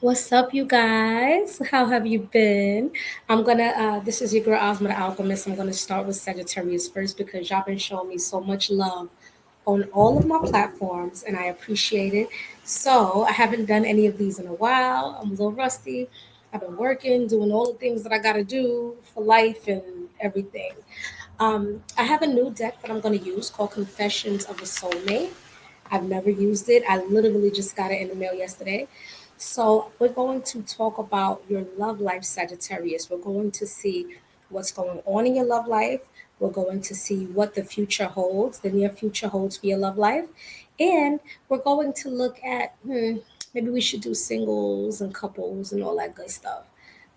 What's up, you guys? How have you been? This is your girl Ozma the Alchemist. I'm gonna start with Sagittarius first because y'all been showing me so much love on all of my platforms and I appreciate it. So, I haven't done any of these in a while. I'm a little rusty. I've been working, doing all the things that I gotta do for life and everything. I have a new deck that I'm gonna use called Confessions of a Soulmate. I've never used it. I literally just got it in the mail yesterday. So, we're going to talk about your love life, Sagittarius. We're going to see what's going on in your love life. We're going to see what the future holds, the near future holds for your love life. And we're going to look at maybe we should do singles and couples and all that good stuff.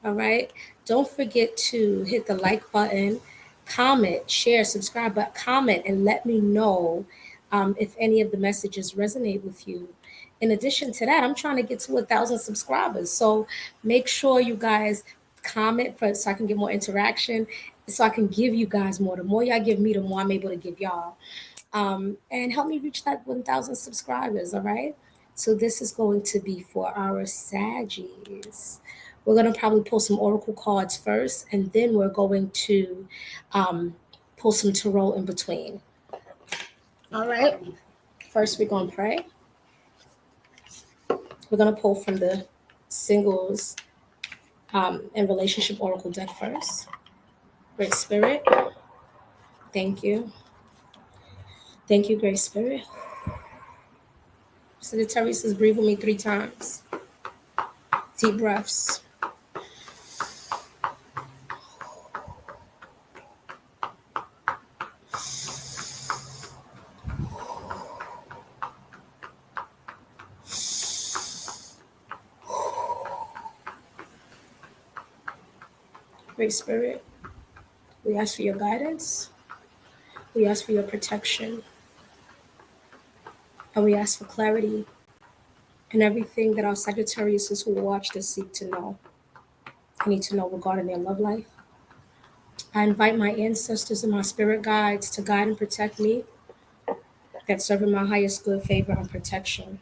All right. Don't forget to hit the like button, comment, share, subscribe, but comment and let me know if any of the messages resonate with you. In addition to that, I'm trying to get to 1,000 subscribers. So make sure you guys comment for so I can get more interaction, so I can give you guys more. The more y'all give me, the more I'm able to give y'all. And help me reach that 1,000 subscribers. All right. So this is going to be for our Saggies. We're going to probably pull some oracle cards first, and then we're going to um, pull some tarot in between. All right. First, we're going to pray. We're going to pull from the singles and relationship oracle deck first. Great Spirit. Thank you. Thank you, Great Spirit. Sagittarius says, breathe with me 3 times. Deep breaths. Great Spirit, we ask for your guidance. We ask for your protection. And we ask for clarity in everything that our Sagittarius who watch this seek to know. I need to know regarding their love life. I invite my ancestors and my spirit guides to guide and protect me, that serve in my highest good, favor, and protection.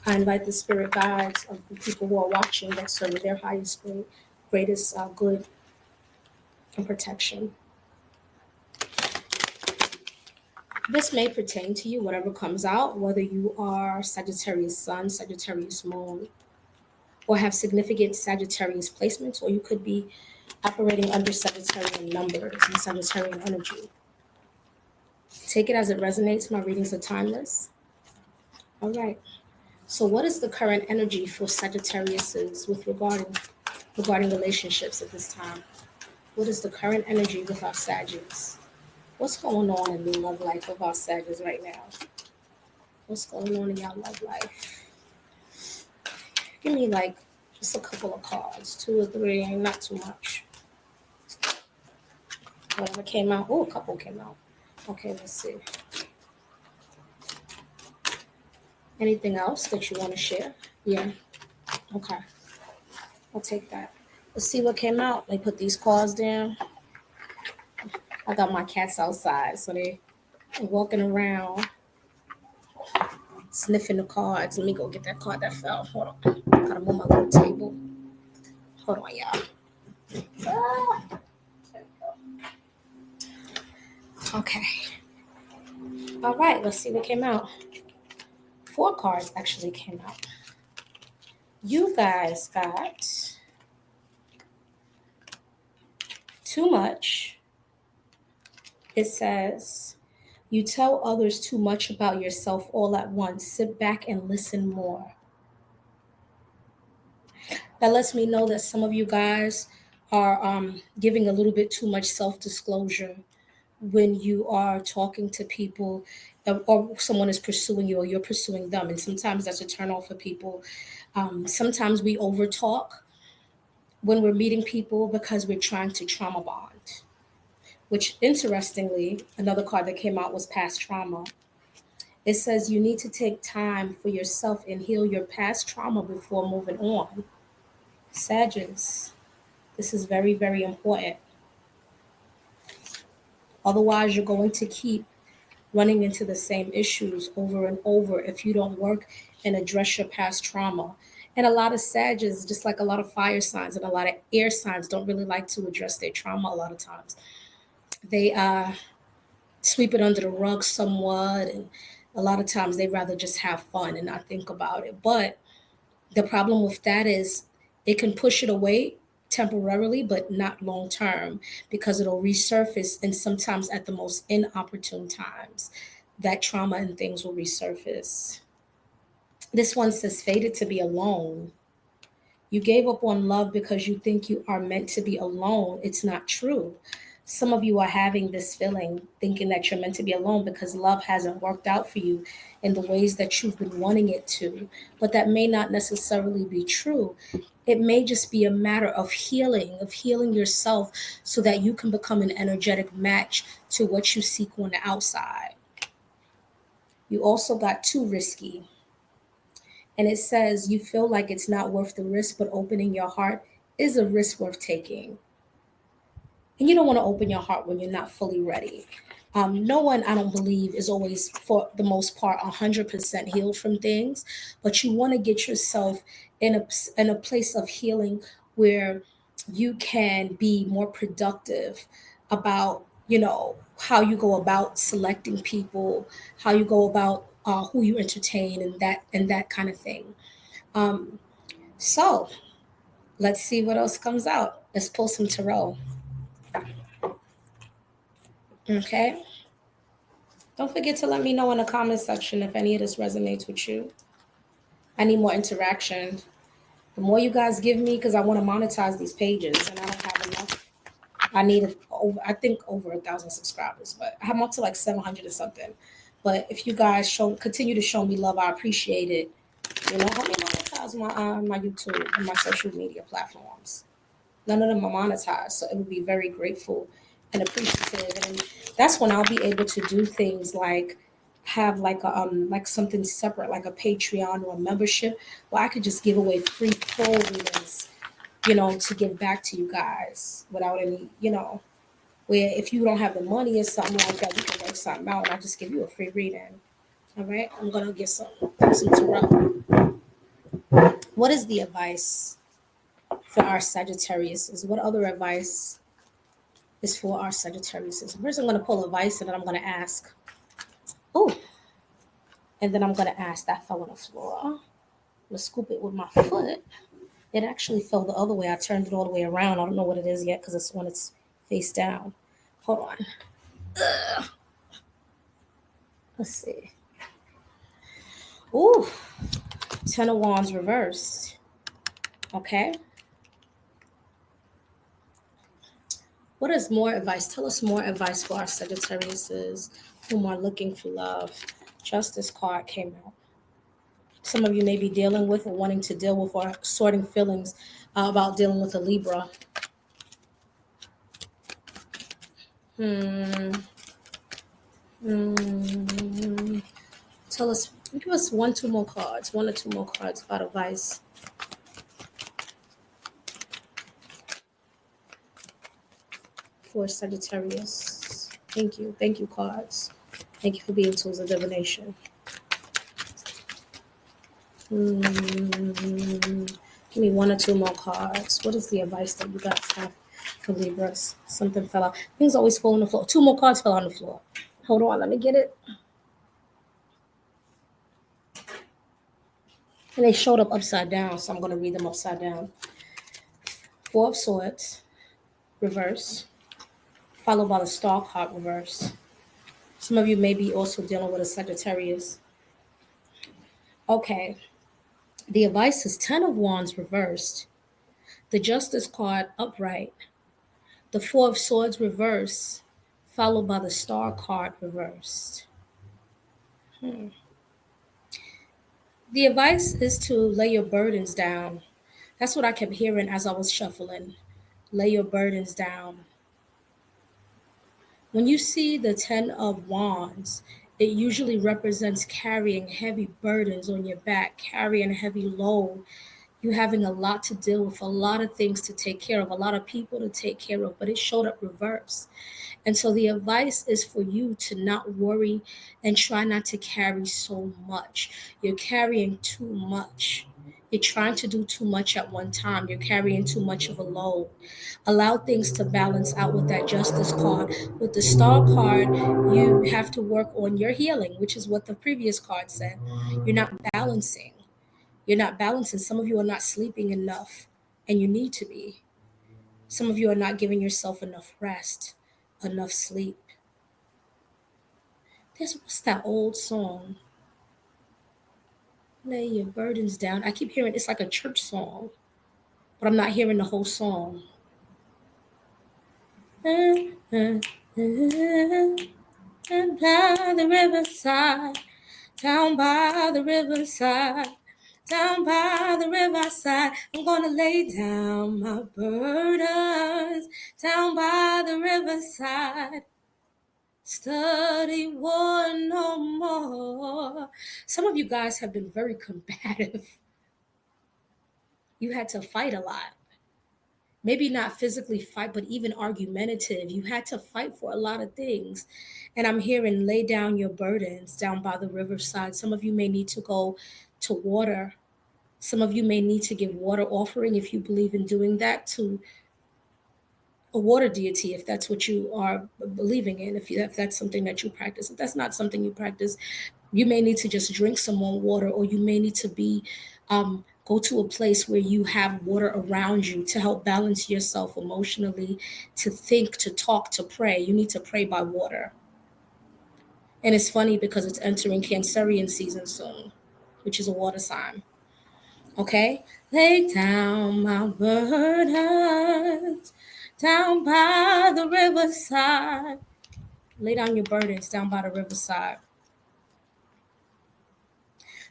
I invite the spirit guides of the people who are watching that serve in their highest good, greatest good and protection. This may pertain to you, whatever comes out, whether you are Sagittarius Sun, Sagittarius Moon, or have significant Sagittarius placements, or you could be operating under Sagittarian numbers and Sagittarian energy. Take it as it resonates. My readings are timeless. All right. So, what is the current energy for Sagittariuses with regarding relationships at this time? What is the current energy with our Sagittarius? What's going on in the love life of our Sagittarius right now? What's going on in your love life? Give me like just a couple of cards, 2 or 3, and not too much. Whatever came out. Oh, a couple came out. Okay, let's see. Anything else that you want to share? Yeah. Okay. I'll take that. Let's see what came out. They put these cards down. I got my cats outside, so they're walking around, sniffing the cards. Let me go get that card that fell. Hold on. Gotta move my little table. Hold on, y'all. Okay. All right, let's see what came out. 4 cards actually came out. You guys got too much. It says, you tell others too much about yourself all at once. Sit back and listen more. That lets me know that some of you guys are giving a little bit too much self-disclosure when you are talking to people, or someone is pursuing you or you're pursuing them. And sometimes that's a turn off for people. Sometimes we overtalk when we're meeting people because we're trying to trauma bond, which interestingly, another card that came out was past trauma. It says you need to take time for yourself and heal your past trauma before moving on. Sagittarius, this is very, very important. Otherwise, you're going to keep running into the same issues over and over if you don't work and address your past trauma. And a lot of Sages, just like a lot of fire signs and a lot of air signs, don't really like to address their trauma a lot of times. They sweep it under the rug somewhat, and a lot of times they rather just have fun and not think about it. But the problem with that is it can push it away temporarily, but not long term, because it'll resurface, and sometimes at the most inopportune times, that trauma and things will resurface. This one says, fated to be alone. You gave up on love because you think you are meant to be alone. It's not true. Some of you are having this feeling, thinking that you're meant to be alone because love hasn't worked out for you in the ways that you've been wanting it to. But that may not necessarily be true. It may just be a matter of healing yourself so that you can become an energetic match to what you seek on the outside. You also got too risky. And it says you feel like it's not worth the risk, but opening your heart is a risk worth taking. And you don't want to open your heart when you're not fully ready. No one, I don't believe, is always, for the most part, 100% healed from things, but you want to get yourself in a place of healing where you can be more productive about, how you go about selecting people, how you go about who you entertain, and that kind of thing. Um, so let's see what else comes out. Let's pull some tarot. Okay. Don't forget to let me know in the comment section if any of this resonates with you. I need more interaction. The more you guys give me, because I want to monetize these pages and I don't have enough. I need over, I think over 1,000 subscribers, but I'm up to like 700 or something. But if you guys continue to show me love, I appreciate it. Help me monetize my YouTube and my social media platforms. None of them are monetized, so it would be very grateful and appreciative. And that's when I'll be able to do things like have like something separate, like a Patreon or a membership, where I could just give away free full readings, to give back to you guys without any, where if you don't have the money or something like that, we can work something out and I'll just give you a free reading. All right, I'm gonna get some tarot. What is the advice for our Sagittarius? What other advice is for our Sagittarius? First, I'm going to pull advice and then I'm going to ask. Oh, and then I'm going to ask. That fell on the floor. I'm going to scoop it with my foot. It actually fell the other way. I turned it all the way around. I don't know what it is yet because it's when it's face down. Hold on. Ugh. Let's see. Ooh, 10 of Wands reversed. Okay. What is more advice? Tell us more advice for our Sagittariuses whom are looking for love. Justice card came out. Some of you may be dealing with or wanting to deal with or sorting feelings about dealing with a Libra. Tell us, give us one or two more cards about advice. For Sagittarius. Thank you. Thank you, cards. Thank you for being tools of divination. Give me one or two more cards. What is the advice that you guys have for Libras? Something fell out. Things always fall on the floor. Two more cards fell on the floor. Hold on, let me get it. And they showed up upside down, so I'm going to read them upside down. Four of Swords, reverse, followed by the Star card, reverse. Some of you may be also dealing with a Sagittarius. Okay. The advice is 10 of Wands reversed, the Justice card upright, the Four of Swords reversed, followed by the Star card reversed. The advice is to lay your burdens down. That's what I kept hearing as I was shuffling. Lay your burdens down. When you see the 10 of Wands, it usually represents carrying heavy burdens on your back, carrying a heavy load, You having a lot to deal with, a lot of things to take care of, a lot of people to take care of, but it showed up reverse. And so the advice is for you to not worry and try not to carry so much. You're carrying too much. You're trying to do too much at one time. You're carrying too much of a load. Allow things to balance out with that justice card. With the star card, you have to work on your healing, which is what the previous card said. You're not balancing. You're not balancing. Some of you are not sleeping enough, and you need to be. Some of you are not giving yourself enough rest, enough sleep. There's what's that old song? Lay your burdens down. I keep hearing it's like a church song, but I'm not hearing the whole song. And by the riverside, down by the riverside, down by the riverside, I'm gonna lay down my burdens. Down by the riverside, study war no more. Some of you guys have been very combative. You had to fight a lot. Maybe not physically fight, but even argumentative. You had to fight for a lot of things. And I'm hearing lay down your burdens down by the riverside. Some of you may need to go to water. Some of you may need to give water offering if you believe in doing that to a water deity, if that's what you are believing in, if that's something that you practice. If that's not something you practice, you may need to just drink some more water, or you may need to be go to a place where you have water around you to help balance yourself emotionally, to think, to talk, to pray. You need to pray by water. And it's funny because it's entering Cancerian season soon, which is a water sign. Okay? Lay down my burdens down by the riverside. Lay down your burdens down by the riverside.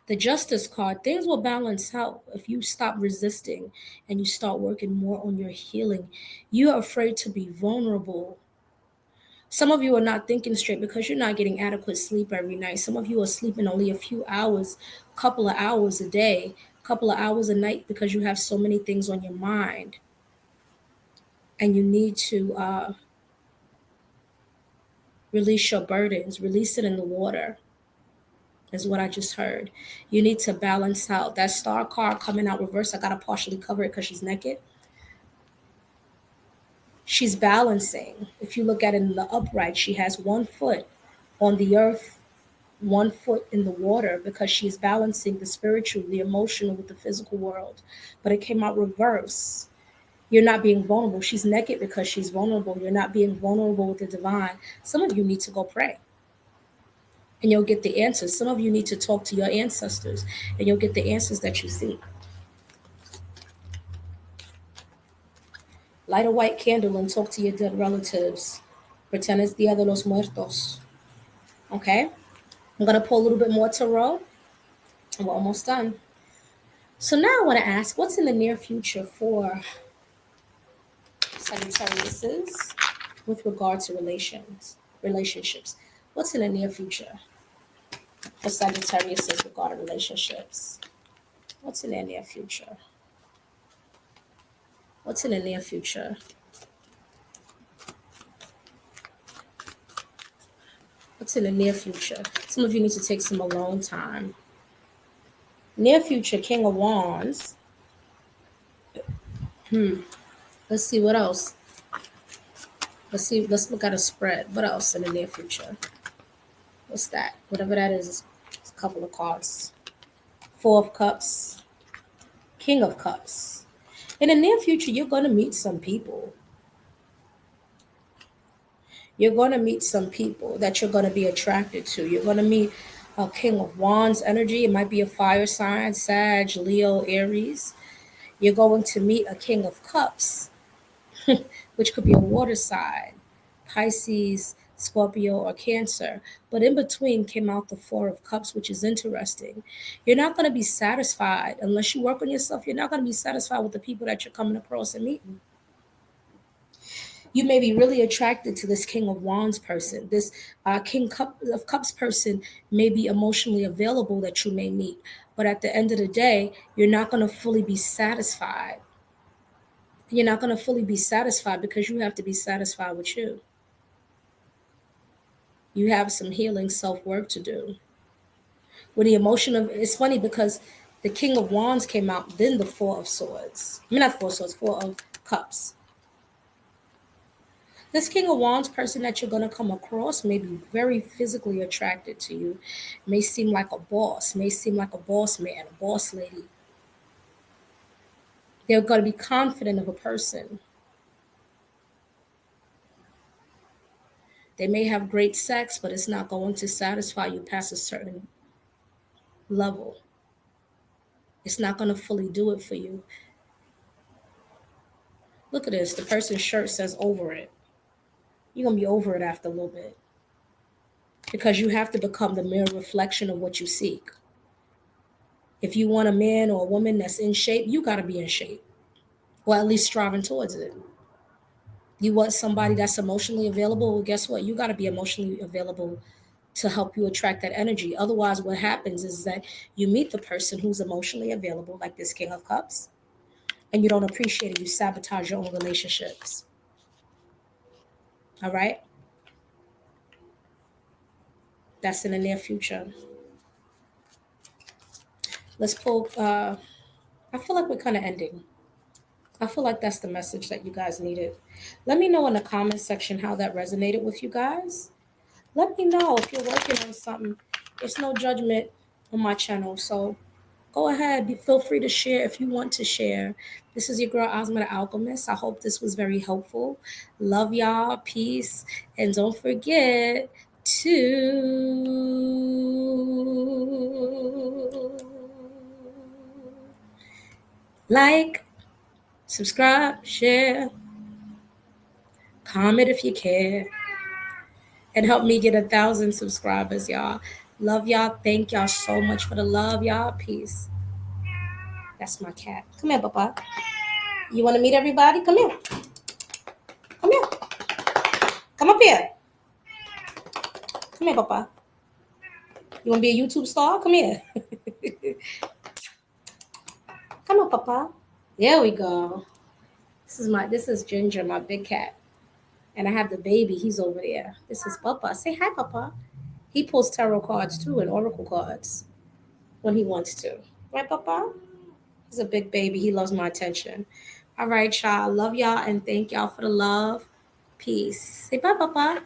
The justice card, things will balance out if you stop resisting and you start working more on your healing. You are afraid to be vulnerable. Some of you are not thinking straight because you're not getting adequate sleep every night. Some of you are sleeping only a few hours, a couple of hours a day, a couple of hours a night because you have so many things on your mind. And you need to release your burdens, release it in the water, is what I just heard. You need to balance out. That star card coming out reverse, I got to partially cover it because she's naked. She's balancing. If you look at it in the upright, she has one foot on the earth, one foot in the water, because she's balancing the spiritual, the emotional with the physical world. But it came out reverse. You're not being vulnerable. She's naked because she's vulnerable. You're not being vulnerable with the divine. Some of you need to go pray and you'll get the answers. Some of you need to talk to your ancestors and you'll get the answers that you seek. Light a white candle and talk to your dead relatives. Pretend it's Dia de los Muertos. Okay? I'm going to pull a little bit more tarot and we're almost done. So now I want to ask, what's in the near future for Sagittariuses with regard to relationships? What's in the near future for Sagittariuses regarding relationships? What's in the near future? What's in the near future? What's in the near future? Some of you need to take some alone time. Near future, King of Wands. Let's see what else. Let's look at a spread. What else in the near future? What's that? Whatever that is a couple of cards. Four of Cups, King of Cups. In the near future, you're going to meet some people. You're going to meet some people that you're going to be attracted to. You're going to meet a King of Wands energy. It might be a fire sign, Sag, Leo, Aries. You're going to meet a King of Cups, which could be a water sign, Pisces, Scorpio, or Cancer. But in between came out the Four of Cups, which is interesting. You're not going to be satisfied unless you work on yourself. You're not going to be satisfied with the people that you're coming across and meeting. You may be really attracted to this King of Wands person. This King of Cups person may be emotionally available that you may meet. But at the end of the day, you're not going to fully be satisfied. You're not going to fully be satisfied because you have to be satisfied with you. You have some healing self work to do. With the emotion of, it's funny because the King of Wands came out, then the Four of Swords. I mean, not Four of Swords, Four of Cups. This King of Wands person that you're going to come across may be very physically attracted to you, may seem like a boss, may seem like a boss man, a boss lady. They're going to be confident of a person. They may have great sex, but it's not going to satisfy you past a certain level. It's not going to fully do it for you. Look at this. The person's shirt says over it. You're going to be over it after a little bit because you have to become the mere reflection of what you seek. If you want a man or a woman that's in shape, you got to be in shape, or at least striving towards it. You want somebody that's emotionally available, well, guess what? You got to be emotionally available to help you attract that energy. Otherwise, what happens is that you meet the person who's emotionally available, like this King of Cups, and you don't appreciate it. You sabotage your own relationships. All right? That's in the near future. Let's pull. I feel like we're kind of ending. I feel like that's the message that you guys needed. Let me know in the comment section how that resonated with you guys. Let me know if you're working on something. It's no judgment on my channel. So go ahead. Feel free to share if you want to share. This is your girl, Ozma the Alchemist. I hope this was very helpful. Love y'all. Peace. And don't forget to like, subscribe, share, comment if you care, and help me get 1,000 subscribers, y'all. Love y'all. Thank y'all so much for the love, y'all. Peace. That's my cat. Come here, Papa. You want to meet everybody? Come here. Come here. Come up here. Come here, Papa. You want to be a YouTube star? Come here. Come on, Papa. There we go. This is Ginger, my big cat. And I have the baby. He's over there. This is Papa. Say hi, Papa. He pulls tarot cards too and oracle cards when he wants to. Right, Papa? He's a big baby. He loves my attention. All right, y'all. Love y'all and thank y'all for the love. Peace. Say bye, Papa.